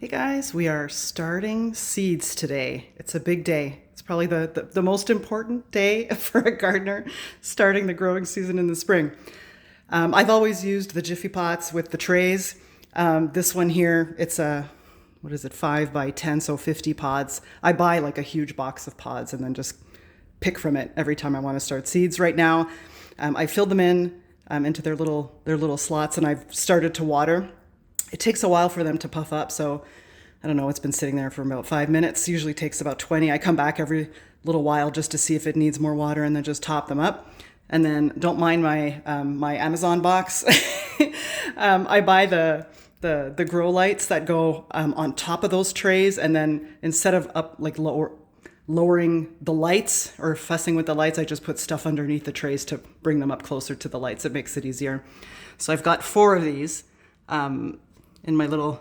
Hey guys, we are starting seeds today. It's a big day. It's probably the most important day for a gardener, starting the growing season in the spring. I've always used the Jiffy pots with the trays. This one here, it's what is it, 5 by 10, so 50 pods. I buy like a huge box of pods and then just pick from it every time I want to start seeds. Right now, I filled them in into their little slots, and I've started to water. It takes a while for them to puff up, so I don't know, it's been sitting there for about 5 minutes. Usually takes about 20. I come back every little while just to see if it needs more water and then just top them up. And then don't mind my Amazon box. I buy the grow lights that go on top of those trays, and then instead of lowering the lights or fussing with the lights, I just put stuff underneath the trays to bring them up closer to the lights. It makes it easier. So I've got 4 of these in my little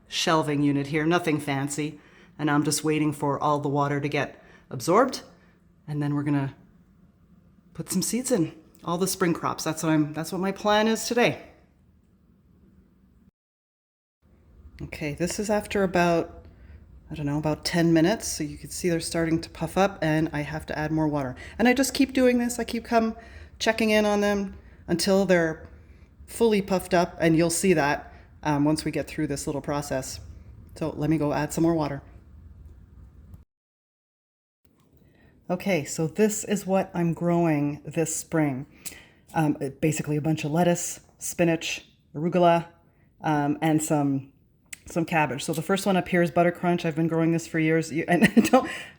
shelving unit here, nothing fancy. And I'm just waiting for all the water to get absorbed. And then we're gonna put some seeds in, all the spring crops. That's what my plan is today. Okay, this is after about, I don't know, about 10 minutes. So you can see they're starting to puff up, and I have to add more water. And I just keep doing this. I keep checking in on them until they're fully puffed up, and you'll see that once we get through this little process. So let me go add some more water. Okay, so this is what I'm growing this spring. Basically a bunch of lettuce, spinach, arugula, and some cabbage. So the first one up here is Buttercrunch. I've been growing this for years, and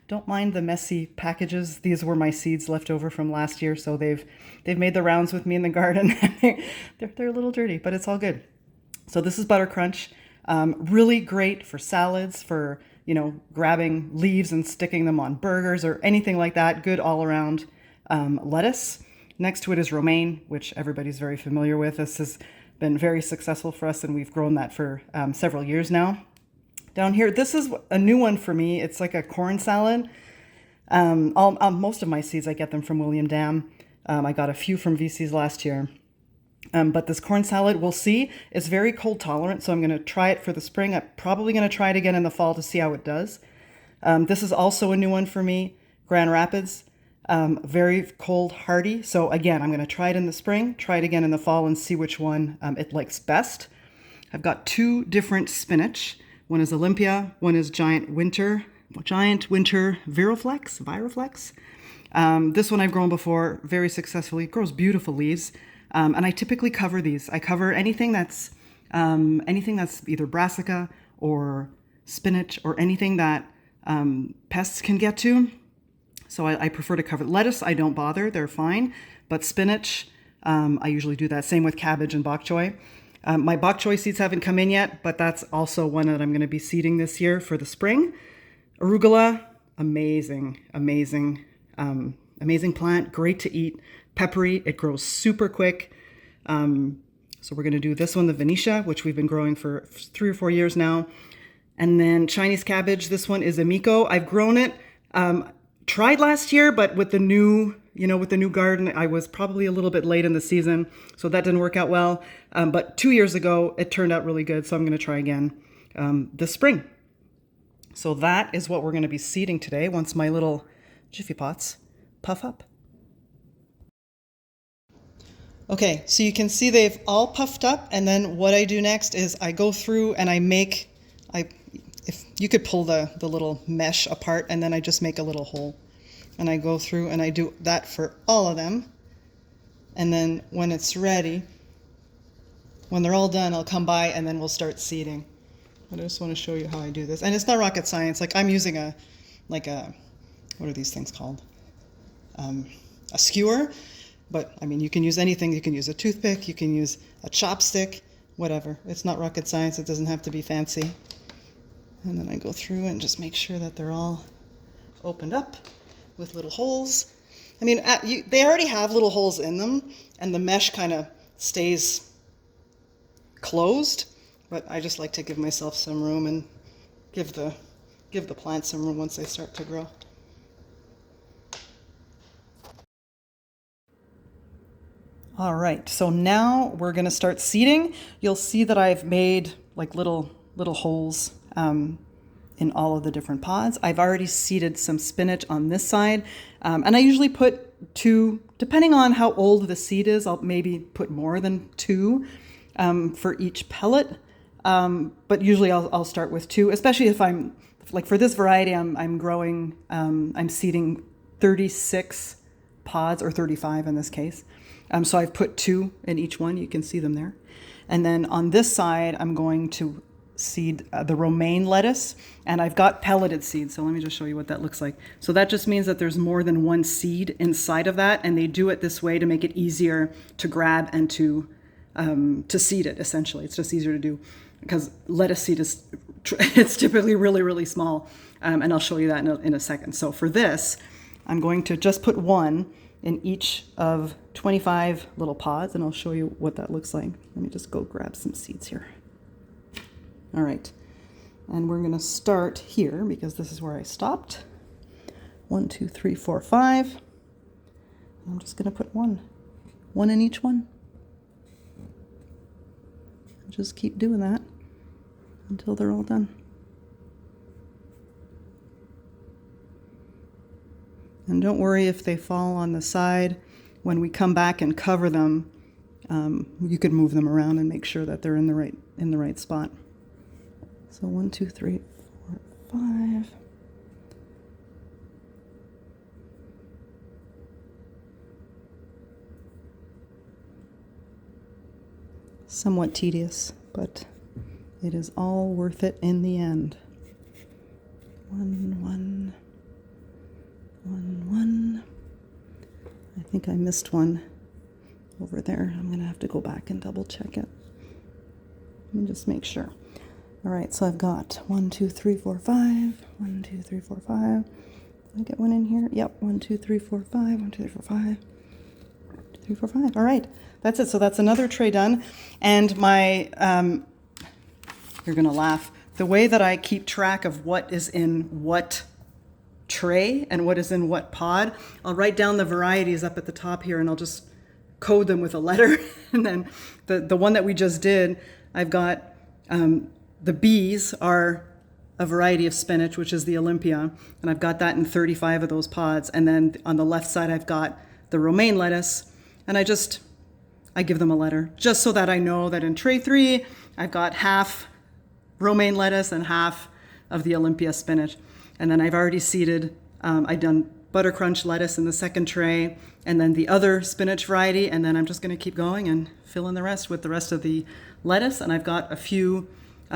don't mind the messy packages. These were my seeds left over from last year, so they've made the rounds with me in the garden. They're a little dirty, but it's all good. So this is Buttercrunch. Really great for salads, for grabbing leaves and sticking them on burgers or anything like that. Good all around lettuce. Next to it is Romaine, which everybody's very familiar with. This has been very successful for us, and we've grown that for several years now. Down here, this is a new one for me. It's like a corn salad. Most of my seeds, I get them from William Dam. I got a few from VC's last year. But this corn salad, we'll see. It's very cold tolerant, so I'm going to try it for the spring. I'm probably going to try it again in the fall to see how it does. This is also a new one for me, Grand Rapids. Very cold hardy. So again, I'm going to try it in the spring, try it again in the fall, and see which one it likes best. I've got 2 different spinach. One is Olympia, one is Giant Winter Viroflex. This one I've grown before very successfully. It grows beautiful leaves. And I typically cover these. I cover anything that's either brassica or spinach or anything that pests can get to. So I prefer to cover lettuce. I don't bother; they're fine. But spinach, I usually do that. Same with cabbage and bok choy. My bok choy seeds haven't come in yet, but that's also one that I'm going to be seeding this year for the spring. Arugula, amazing plant, great to eat. Peppery, it grows super quick. So we're going to do this one, the Venetia, which we've been growing for 3 or 4 years now. And then Chinese cabbage, this one is Amico. I've grown it, tried last year, but with the new garden, I was probably a little bit late in the season, so that didn't work out well. But 2 years ago, it turned out really good, so I'm going to try again this spring. So that is what we're going to be seeding today once my little Jiffy pots puff up. Okay, so you can see they've all puffed up, and then what I do next is I go through and if you could pull the little mesh apart, and then I just make a little hole. And I go through and I do that for all of them. And then when it's ready, when they're all done, I'll come by and then we'll start seeding. But I just want to show you how I do this. And it's not rocket science. Like I'm using what are these things called? A skewer. But I mean, you can use anything. You can use a toothpick, you can use a chopstick, whatever. It's not rocket science. It doesn't have to be fancy. And then I go through and just make sure that they're all opened up with little holes. I mean, they already have little holes in them, and the mesh kind of stays closed. But I just like to give myself some room and give the plants some room once they start to grow. All right, so now we're gonna start seeding. You'll see that I've made like little holes in all of the different pods. I've already seeded some spinach on this side, and I usually put 2, depending on how old the seed is, I'll maybe put more than 2 for each pellet, but usually I'll start with 2, especially if I'm, like for this variety, I'm growing, I'm seeding 36 pods, or 35 in this case. So I've put 2 in each one, you can see them there. And then on this side, I'm going to seed the romaine lettuce, and I've got pelleted seeds, so let me just show you what that looks like. So that just means that there's more than one seed inside of that, and they do it this way to make it easier to grab and to seed it. Essentially, it's just easier to do because lettuce seed is it's typically really, really small, and I'll show you that in a second. So for this, I'm going to just put 1 in each of 25 little pods, and I'll show you what that looks like. Let me just go grab some seeds here. All right, and we're gonna start here because this is where I stopped. 1, 2, 3, 4, 5. I'm just gonna put 1 in each one. Just keep doing that until they're all done. And don't worry if they fall on the side. When we come back and cover them, you could move them around and make sure that they're in the right spot. So 1, 2, 3, 4, 5. Somewhat tedious, but it is all worth it in the end. 1, 1, 1, 1. I think I missed one over there. I'm going to have to go back and double check it. Let me just make sure. All right, so I've got 1, 2, 3, 4, 5. 1, 2, 3, 4, 5. Did I get one in here? Yep. 1, 2, 3, 4, 5. 1, 2, 3, 4, 5. 1, 2, 3, 4, 5. All right, that's it. So that's another tray done. And my, you're gonna laugh. The way that I keep track of what is in what tray and what is in what pod, I'll write down the varieties up at the top here, and I'll just code them with a letter. And then the one that we just did, I've got. The B's are a variety of spinach, which is the Olympia, and I've got that in 35 of those pods. And then on the left side, I've got the romaine lettuce, and I give them a letter, just so that I know that in tray 3, I've got half romaine lettuce and half of the Olympia spinach. And then I've already seeded, I've done Buttercrunch lettuce in the second tray, and then the other spinach variety, and then I'm just gonna keep going and fill in the rest with the rest of the lettuce. And I've got a few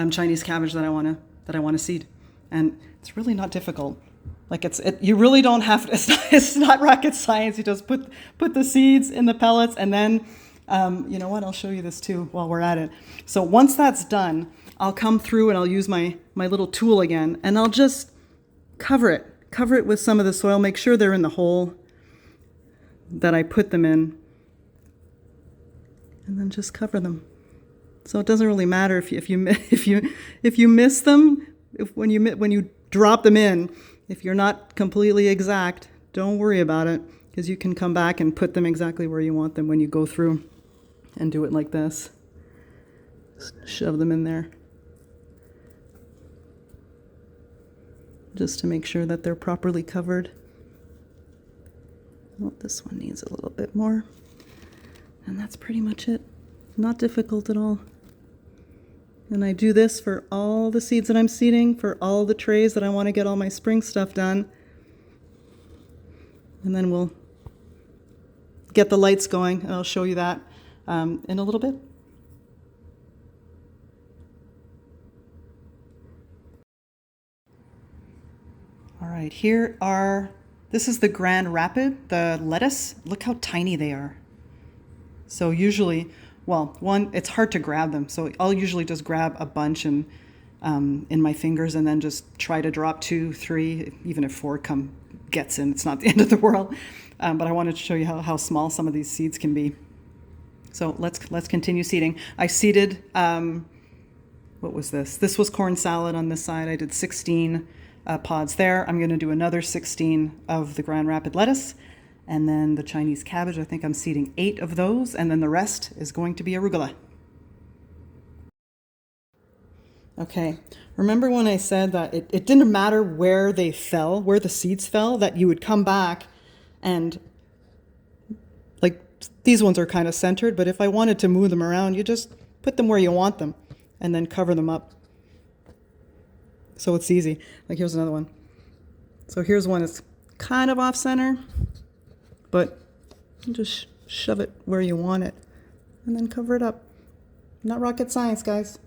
Chinese cabbage that I want to seed, and it's really not difficult. Like you really don't have to. It's not rocket science. You just put the seeds in the pellets, and then you know what? I'll show you this too while we're at it. So once that's done, I'll come through and I'll use my little tool again, and I'll just cover it with some of the soil. Make sure they're in the hole that I put them in, and then just cover them. So it doesn't really matter if you miss them, when you drop them in. If you're not completely exact, don't worry about it, because you can come back and put them exactly where you want them when you go through and do it like this. Just shove them in there, just to make sure that they're properly covered. Well, this one needs a little bit more, and that's pretty much it. Not difficult at all. And I do this for all the seeds that I'm seeding, for all the trays that I want to get all my spring stuff done. And then we'll get the lights going, and I'll show you that in a little bit. All right, this is the Grand Rapid, the lettuce. Look how tiny they are. So usually, well, it's hard to grab them. So I'll usually just grab a bunch and in my fingers, and then just try to drop 2, 3, even if 4 gets in. It's not the end of the world. But I wanted to show you how small some of these seeds can be. So let's continue seeding. I seeded, what was this? This was corn salad on this side. I did 16 pods there. I'm going to do another 16 of the Grand Rapid lettuce. And then the Chinese cabbage, I think I'm seeding 8 of those. And then the rest is going to be arugula. Okay, Remember when I said that it didn't matter where they fell, where the seeds fell, that you would come back and, like, these ones are kind of centered, but if I wanted to move them around, you just put them where you want them and then cover them up. So it's easy. Like, here's another one. So here's one that's kind of off center, but you just shove it where you want it and then cover it up. Not rocket science, guys.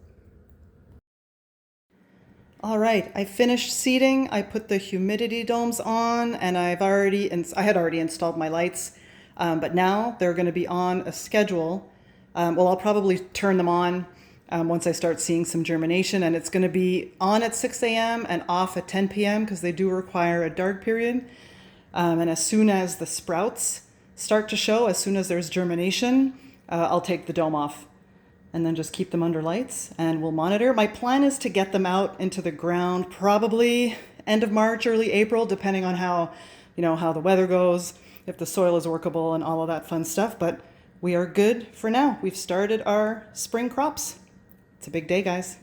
All right, I finished seeding. I put the humidity domes on, and I had already installed my lights, but now they're going to be on a schedule. Well, I'll probably turn them on once I start seeing some germination, and it's going to be on at 6 a.m. and off at 10 p.m. because they do require a dark period. And as soon as the sprouts start to show, as soon as there's germination, I'll take the dome off and then just keep them under lights and we'll monitor. My plan is to get them out into the ground probably end of March, early April, depending on how the weather goes, if the soil is workable and all of that fun stuff. But we are good for now. We've started our spring crops. It's a big day, guys.